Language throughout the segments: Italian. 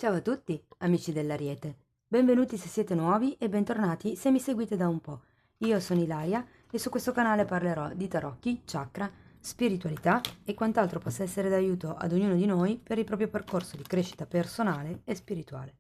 Ciao a tutti, amici dell'Ariete. Benvenuti se siete nuovi e bentornati se mi seguite da un po'. Io sono Ilaria e su questo canale parlerò di tarocchi, chakra, spiritualità e quant'altro possa essere d'aiuto ad ognuno di noi per il proprio percorso di crescita personale e spirituale.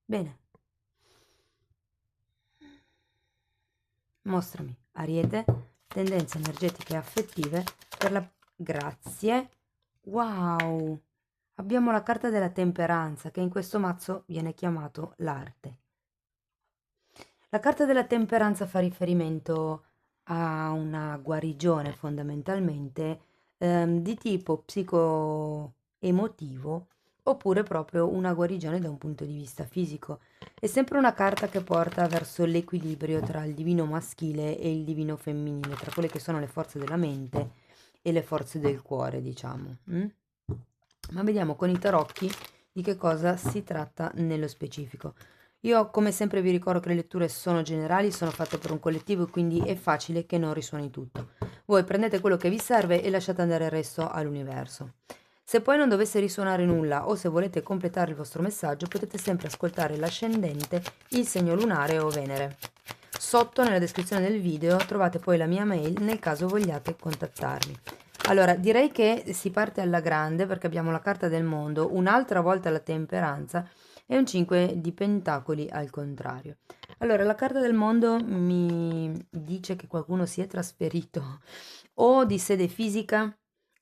Bene, mostrami, Ariete, tendenze energetiche e affettive per la... Grazie. Wow! Abbiamo la carta della temperanza che in questo mazzo viene chiamato l'arte. La carta della temperanza fa riferimento a una guarigione fondamentalmente di tipo psico-emotivo oppure proprio una guarigione da un punto di vista fisico. È sempre una carta che porta verso l'equilibrio tra il divino maschile e il divino femminile, tra quelle che sono le forze della mente e le forze del cuore, diciamo. Ma vediamo con i tarocchi di che cosa si tratta nello specifico. Io come sempre vi ricordo che le letture sono generali, sono fatte per un collettivo e quindi è facile che non risuoni tutto. Voi prendete quello che vi serve e lasciate andare il resto all'universo. Se poi non dovesse risuonare nulla o se volete completare il vostro messaggio, potete sempre ascoltare l'ascendente, il segno lunare o Venere. Sotto nella descrizione del video trovate poi la mia mail nel caso vogliate contattarmi. Allora, direi che si parte alla grande perché abbiamo la carta del mondo, un'altra volta la temperanza e un 5 di pentacoli al contrario. Allora, la carta del mondo mi dice che qualcuno si è trasferito o di sede fisica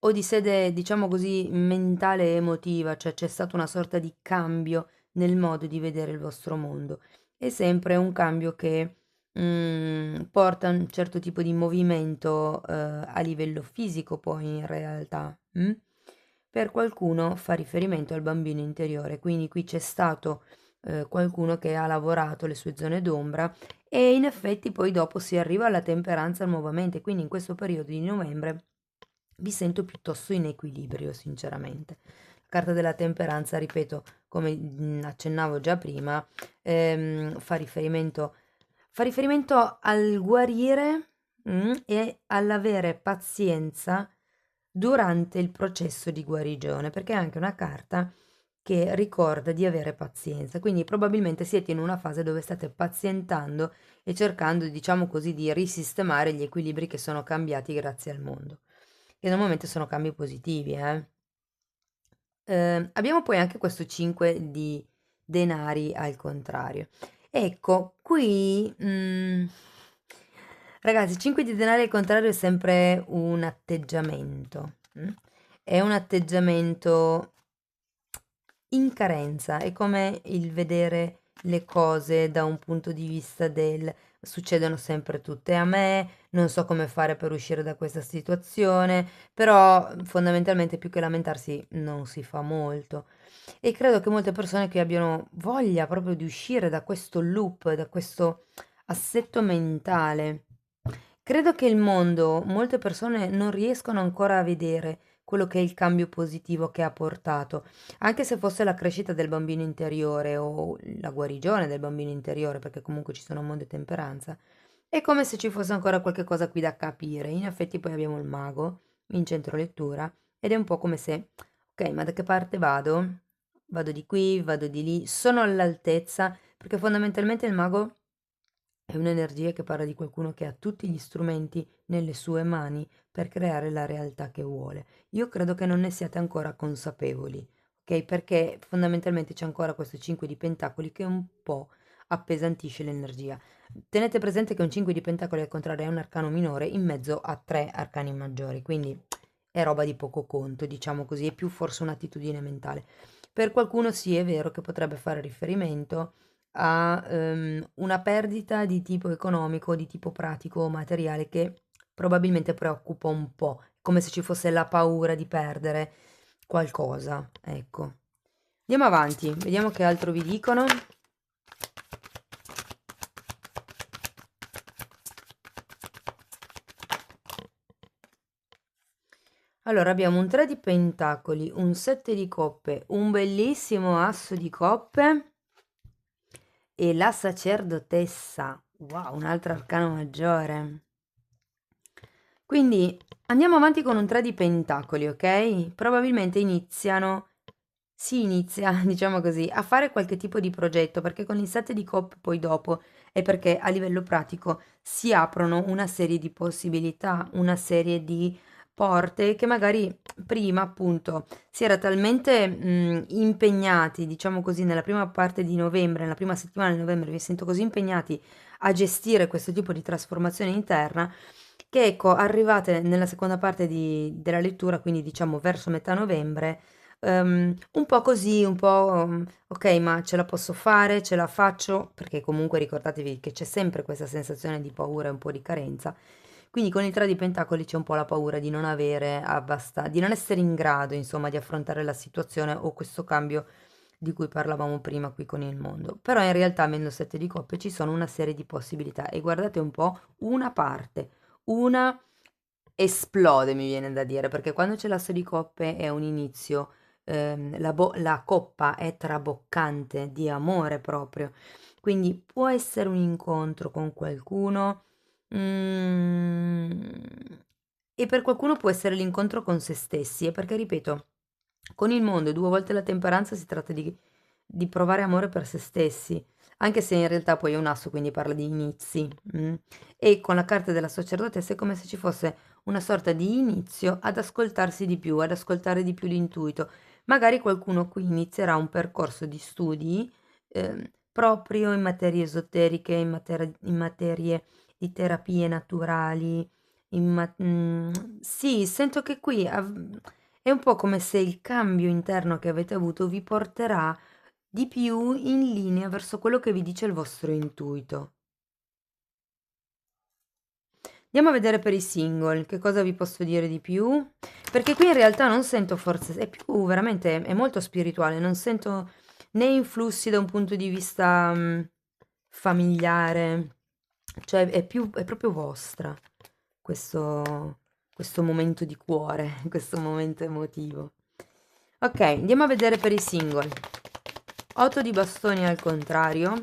o di sede, diciamo così, mentale e emotiva, cioè c'è stato una sorta di cambio nel modo di vedere il vostro mondo. È sempre un cambio che porta un certo tipo di movimento a livello fisico poi in realtà. Per qualcuno fa riferimento al bambino interiore, quindi qui c'è stato qualcuno che ha lavorato le sue zone d'ombra e in effetti poi dopo si arriva alla temperanza nuovamente, quindi in questo periodo di novembre vi sento piuttosto in equilibrio, sinceramente. La carta della temperanza, ripeto, come accennavo già prima, fa riferimento al guarire, e all'avere pazienza durante il processo di guarigione, perché è anche una carta che ricorda di avere pazienza. Quindi probabilmente siete in una fase dove state pazientando e cercando, diciamo così, di risistemare gli equilibri che sono cambiati grazie al mondo. E normalmente sono cambi positivi, eh. Abbiamo poi anche questo 5 di denari al contrario. Ecco, qui, ragazzi, 5 di denari al contrario è sempre un atteggiamento, è un atteggiamento in carenza, è come il vedere le cose da un punto di vista del succedono sempre tutte a me, non so come fare per uscire da questa situazione, però fondamentalmente più che lamentarsi non si fa molto. E credo che molte persone qui abbiano voglia proprio di uscire da questo loop, da questo assetto mentale. Credo che il mondo, molte persone non riescono ancora a vedere quello che è il cambio positivo che ha portato, anche se fosse la crescita del bambino interiore o la guarigione del bambino interiore, perché comunque ci sono mondo e temperanza, è come se ci fosse ancora qualche cosa qui da capire. In effetti poi abbiamo il mago in centro lettura ed è un po' come se, ok, ma da che parte vado? Vado di qui, vado di lì, sono all'altezza, perché fondamentalmente il mago è un'energia che parla di qualcuno che ha tutti gli strumenti nelle sue mani per creare la realtà che vuole. Io credo che non ne siate ancora consapevoli, ok? Perché fondamentalmente c'è ancora questo 5 di pentacoli che un po' appesantisce l'energia. Tenete presente che un 5 di pentacoli al contrario è un arcano minore in mezzo a tre arcani maggiori, quindi è roba di poco conto, diciamo così, è più forse un'attitudine mentale. Per qualcuno sì, è vero che potrebbe fare riferimento a una perdita di tipo economico, di tipo pratico o materiale che probabilmente preoccupa un po', come se ci fosse la paura di perdere qualcosa, ecco. Andiamo avanti, vediamo che altro vi dicono. Allora, abbiamo un 3 di pentacoli, un 7 di coppe, un bellissimo asso di coppe e la sacerdotessa. Wow, un altro arcano maggiore. Quindi andiamo avanti con un 3 di pentacoli, ok? Probabilmente iniziano si inizia, diciamo così, a fare qualche tipo di progetto, perché con il 7 di coppe poi dopo è perché a livello pratico si aprono una serie di possibilità, una serie di porte che magari prima appunto si era talmente impegnati, diciamo così, nella prima parte di novembre, nella prima settimana di novembre, vi sento così impegnati a gestire questo tipo di trasformazione interna che ecco, arrivate nella seconda parte della lettura, quindi diciamo verso metà novembre, un po' così, un po', ok, ma ce la posso fare, ce la faccio, perché comunque ricordatevi che c'è sempre questa sensazione di paura e un po' di carenza. Quindi con il 3 di Pentacoli c'è un po' la paura di non avere abbastanza, di non essere in grado, insomma, di affrontare la situazione o questo cambio di cui parlavamo prima qui con il mondo. Però in realtà, avendo 7 di coppe, ci sono una serie di possibilità e guardate un po' una parte, una esplode, mi viene da dire, perché quando c'è l'asso di coppe è un inizio, la coppa è traboccante di amore proprio, quindi può essere un incontro con qualcuno, e per qualcuno può essere l'incontro con se stessi, e perché ripeto, con il mondo e due volte la temperanza si tratta di provare amore per se stessi, anche se in realtà poi è un asso, quindi parla di inizi. E con la carta della sacerdotessa è come se ci fosse una sorta di inizio ad ascoltarsi di più, ad ascoltare di più l'intuito. Magari qualcuno qui inizierà un percorso di studi proprio in materie esoteriche, in materie di terapie naturali. Sì, sento che qui è un po' come se il cambio interno che avete avuto vi porterà di più in linea verso quello che vi dice il vostro intuito. Andiamo a vedere per i single, che cosa vi posso dire di più? Perché qui in realtà non sento forze, è più veramente, è molto spirituale, non sento né influssi da un punto di vista familiare, cioè è proprio vostra questo momento di cuore, questo momento emotivo. Ok, andiamo a vedere per i single. 8 di bastoni al contrario.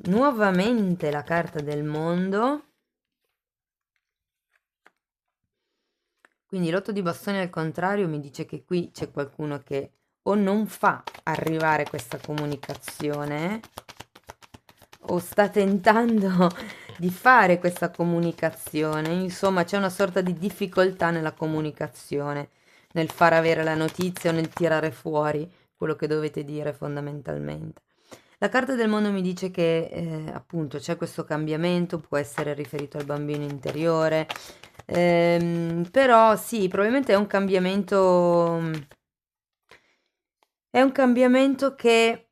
Nuovamente la carta del mondo. Quindi l'otto di bastoni al contrario mi dice che qui c'è qualcuno che o non fa arrivare questa comunicazione o sta tentando di fare questa comunicazione. Insomma, c'è una sorta di difficoltà nella comunicazione, nel far avere la notizia o nel tirare fuori quello che dovete dire fondamentalmente. La carta del mondo mi dice che appunto c'è questo cambiamento, può essere riferito al bambino interiore, però sì, probabilmente è un cambiamento che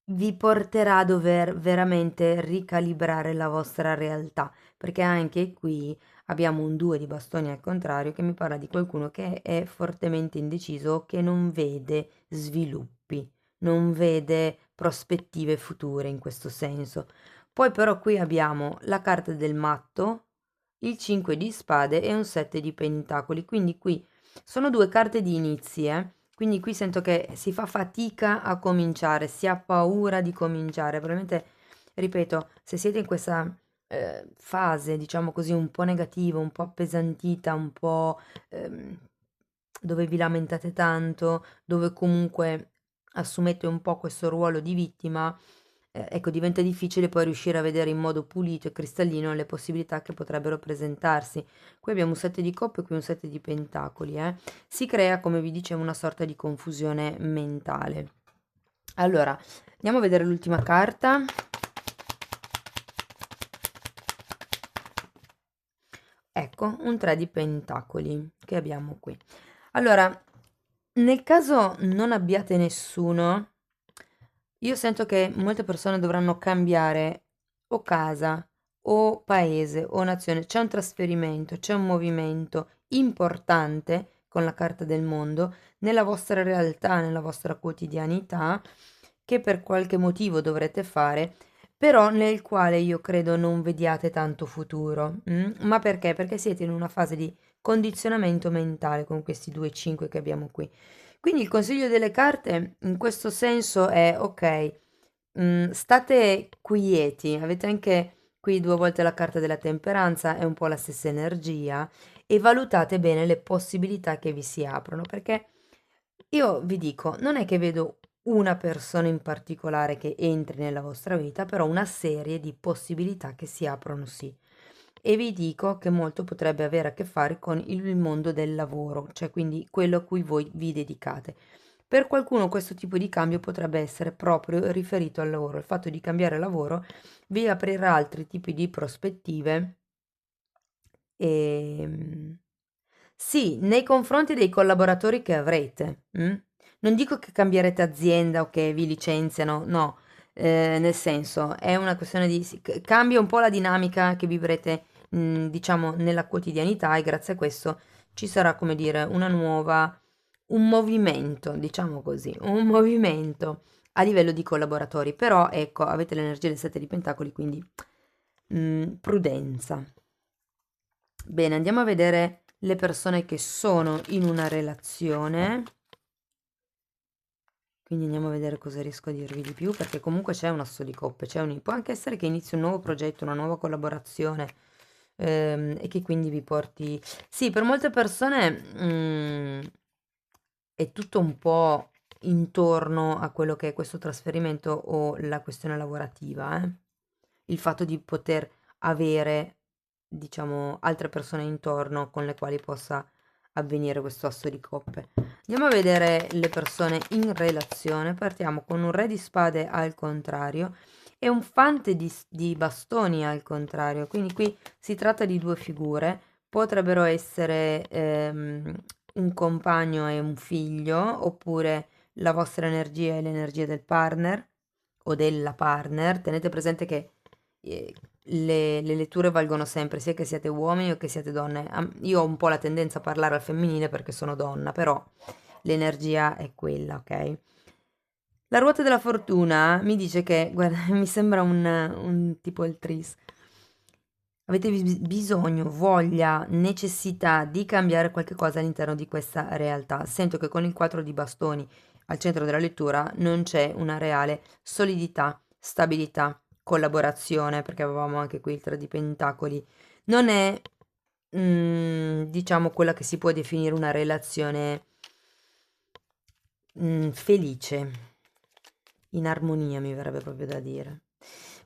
vi porterà a dover veramente ricalibrare la vostra realtà, perché anche qui abbiamo un 2 di bastoni al contrario che mi parla di qualcuno che è fortemente indeciso, che non vede sviluppi, non vede prospettive future in questo senso. Poi però qui abbiamo la carta del matto, il 5 di spade e un 7 di pentacoli, quindi qui sono due carte di inizi, quindi qui sento che si fa fatica a cominciare, si ha paura di cominciare. Probabilmente, ripeto, se siete in questa fase, diciamo così, un po' negativa, un po' appesantita, un po' ehm, dove vi lamentate tanto, dove comunque assumete un po' questo ruolo di vittima, ecco, diventa difficile poi riuscire a vedere in modo pulito e cristallino le possibilità che potrebbero presentarsi. Qui abbiamo un 7 di coppe e qui un 7 di pentacoli, si crea, come vi dicevo, una sorta di confusione mentale. Allora, andiamo a vedere l'ultima carta. Ecco, un 3 di pentacoli che abbiamo qui. Allora, nel caso non abbiate nessuno, io sento che molte persone dovranno cambiare o casa o paese o nazione. C'è un trasferimento, c'è un movimento importante con la carta del mondo nella vostra realtà, nella vostra quotidianità, che per qualche motivo dovrete fare, però nel quale io credo non vediate tanto futuro. Ma perché? Perché siete in una fase di condizionamento mentale con questi 2 5 che abbiamo qui. Quindi il consiglio delle carte in questo senso è: ok, state quieti, avete anche Qui 2 volte la carta della temperanza, è un po' la stessa energia, e valutate bene le possibilità che vi si aprono, perché io vi dico, non è che vedo una persona in particolare che entri nella vostra vita, però una serie di possibilità che si aprono, sì. E vi dico che molto potrebbe avere a che fare con il mondo del lavoro, cioè quindi quello a cui voi vi dedicate. Per qualcuno questo tipo di cambio potrebbe essere proprio riferito al lavoro. Il fatto di cambiare lavoro vi aprirà altri tipi di prospettive. Ehm, sì, nei confronti dei collaboratori che avrete. Non dico che cambierete azienda o che vi licenziano, no, nel senso è una questione di cambia un po' la dinamica che vivrete, diciamo, nella quotidianità, e grazie a questo ci sarà, come dire, un movimento, diciamo così, un movimento a livello di collaboratori, però ecco, avete l'energia del 7 di Pentacoli, quindi prudenza. Bene, andiamo a vedere le persone che sono in una relazione. Quindi andiamo a vedere cosa riesco a dirvi di più, perché comunque c'è un asso di coppe, può anche essere che inizi un nuovo progetto, una nuova collaborazione, e che quindi vi porti... Sì, per molte persone è tutto un po' intorno a quello che è questo trasferimento o la questione lavorativa, eh. Il fatto di poter avere, diciamo, altre persone intorno con le quali possa avvenire questo asso di coppe. Andiamo a vedere le persone in relazione. Partiamo con un re di spade al contrario e un fante di bastoni al contrario. Quindi qui si tratta di due figure. Potrebbero essere un compagno e un figlio, oppure la vostra energia e l'energia del partner o della partner. Tenete presente che le letture valgono sempre, sia che siate uomini o che siate donne. Io ho un po' la tendenza a parlare al femminile perché sono donna, però l'energia è quella, ok? La ruota della fortuna mi dice che, guarda, mi sembra un tipo il tris. Avete bisogno, voglia, necessità di cambiare qualche cosa all'interno di questa realtà. Sento che con il 4 di bastoni al centro della lettura non c'è una reale solidità, stabilità, collaborazione, perché avevamo anche qui il 3 di pentacoli. Non è, diciamo, quella che si può definire una relazione felice, in armonia mi verrebbe proprio da dire.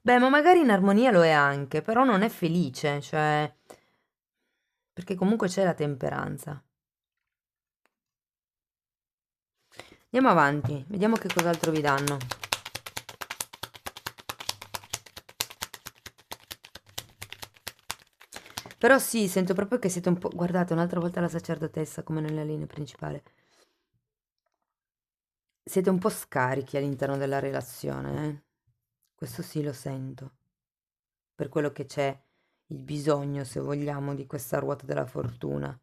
Beh, ma magari in armonia lo è anche, però non è felice, cioè, perché comunque c'è la temperanza. Andiamo avanti, vediamo che cos'altro vi danno. Però sì, sento proprio che siete un po'... Guardate, un'altra volta la sacerdotessa come nella linea principale. Siete un po' scarichi all'interno della relazione, eh? Questo sì lo sento. Per quello che c'è il bisogno, se vogliamo, di questa ruota della fortuna.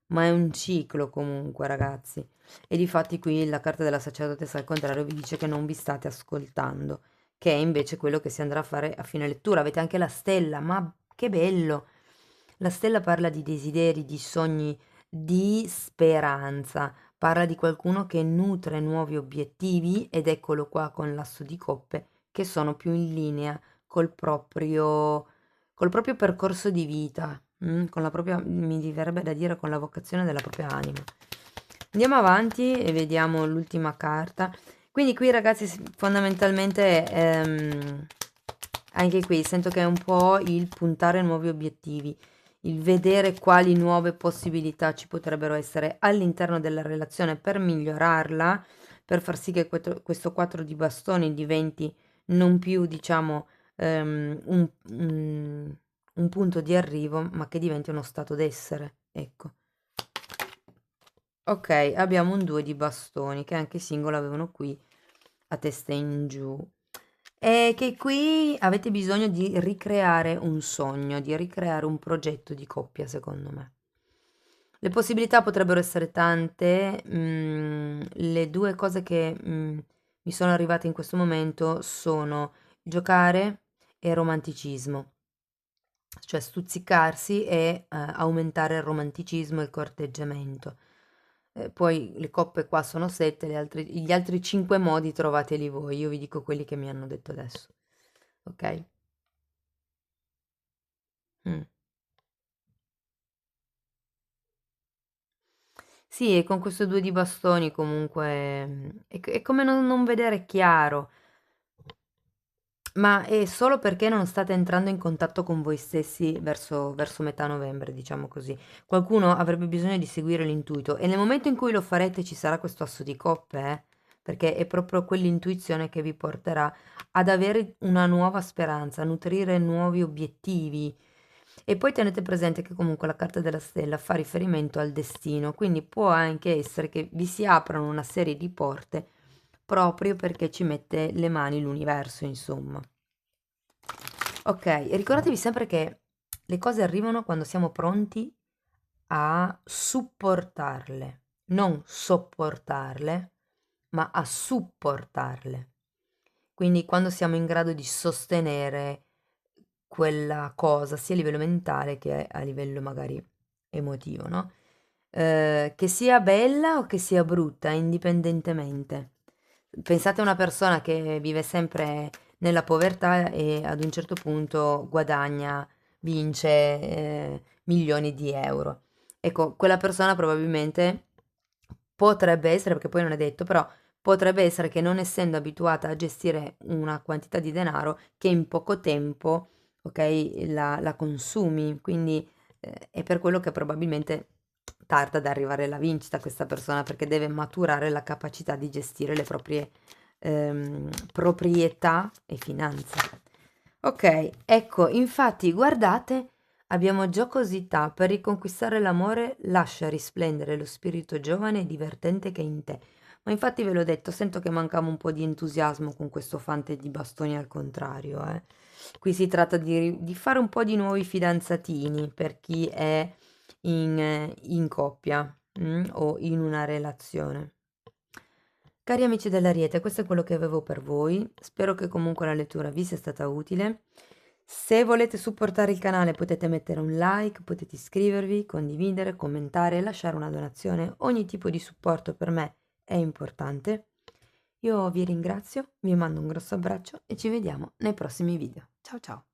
Ma è un ciclo comunque, ragazzi. E difatti qui la carta della sacerdotessa al contrario vi dice che non vi state ascoltando, che è invece quello che si andrà a fare a fine lettura. Avete anche la stella, ma che bello! La stella parla di desideri, di sogni, di speranza, parla di qualcuno che nutre nuovi obiettivi, ed eccolo qua con l'asso di coppe, che sono più in linea col proprio percorso di vita, con la propria, mi verrebbe da dire, con la vocazione della propria anima. Andiamo avanti e vediamo l'ultima carta. Quindi qui, ragazzi, fondamentalmente anche qui sento che è un po' il puntare a nuovi obiettivi, il vedere quali nuove possibilità ci potrebbero essere all'interno della relazione per migliorarla, per far sì che questo 4 di bastoni diventi non più, diciamo, un punto di arrivo, ma che diventi uno stato d'essere, ecco. Ok, abbiamo un 2 di bastoni, che anche singolo avevano qui a testa in giù. E che qui avete bisogno di ricreare un sogno, di ricreare un progetto di coppia, secondo me. Le possibilità potrebbero essere tante, le due cose che mi sono arrivate in questo momento sono giocare e romanticismo, cioè stuzzicarsi e aumentare il romanticismo e il corteggiamento. Poi le coppe qua sono 7, gli altri 5 modi trovateli voi, io vi dico quelli che mi hanno detto adesso, ok? Mm. Sì, e con questo 2 di bastoni comunque è come non vedere chiaro, ma è solo perché non state entrando in contatto con voi stessi verso metà novembre, diciamo così. Qualcuno avrebbe bisogno di seguire l'intuito e nel momento in cui lo farete ci sarà questo asso di coppe, perché è proprio quell'intuizione che vi porterà ad avere una nuova speranza, a nutrire nuovi obiettivi. E poi tenete presente che comunque la carta della stella fa riferimento al destino, quindi può anche essere che vi si aprano una serie di porte proprio perché ci mette le mani l'universo, insomma. Ok, e ricordatevi sempre che le cose arrivano quando siamo pronti a supportarle, non sopportarle, ma a supportarle. Quindi quando siamo in grado di sostenere quella cosa, sia a livello mentale che a livello magari emotivo, no? Che sia bella o che sia brutta, indipendentemente. Pensate a una persona che vive sempre nella povertà e ad un certo punto guadagna, vince milioni di euro. Ecco, quella persona probabilmente potrebbe essere, perché poi non è detto, però potrebbe essere che non essendo abituata a gestire una quantità di denaro che in poco tempo, ok, la consumi. Quindi è per quello che probabilmente tarda ad arrivare alla vincita questa persona, perché deve maturare la capacità di gestire le proprie proprietà e finanze. Ok, ecco, infatti, guardate, abbiamo giocosità per riconquistare l'amore, lascia risplendere lo spirito giovane e divertente che è in te. Ma infatti ve l'ho detto, sento che mancava un po' di entusiasmo con questo fante di bastoni al contrario, eh. Qui si tratta di fare un po' di nuovi fidanzatini per chi è in coppia, o in una relazione. Cari amici dell'Ariete, questo è quello che avevo per voi. Spero che comunque la lettura vi sia stata utile. Se volete supportare il canale potete mettere un like, potete iscrivervi, condividere, commentare e lasciare una donazione. Ogni tipo di supporto per me è importante. Io vi ringrazio, vi mando un grosso abbraccio e ci vediamo nei prossimi video. Ciao ciao!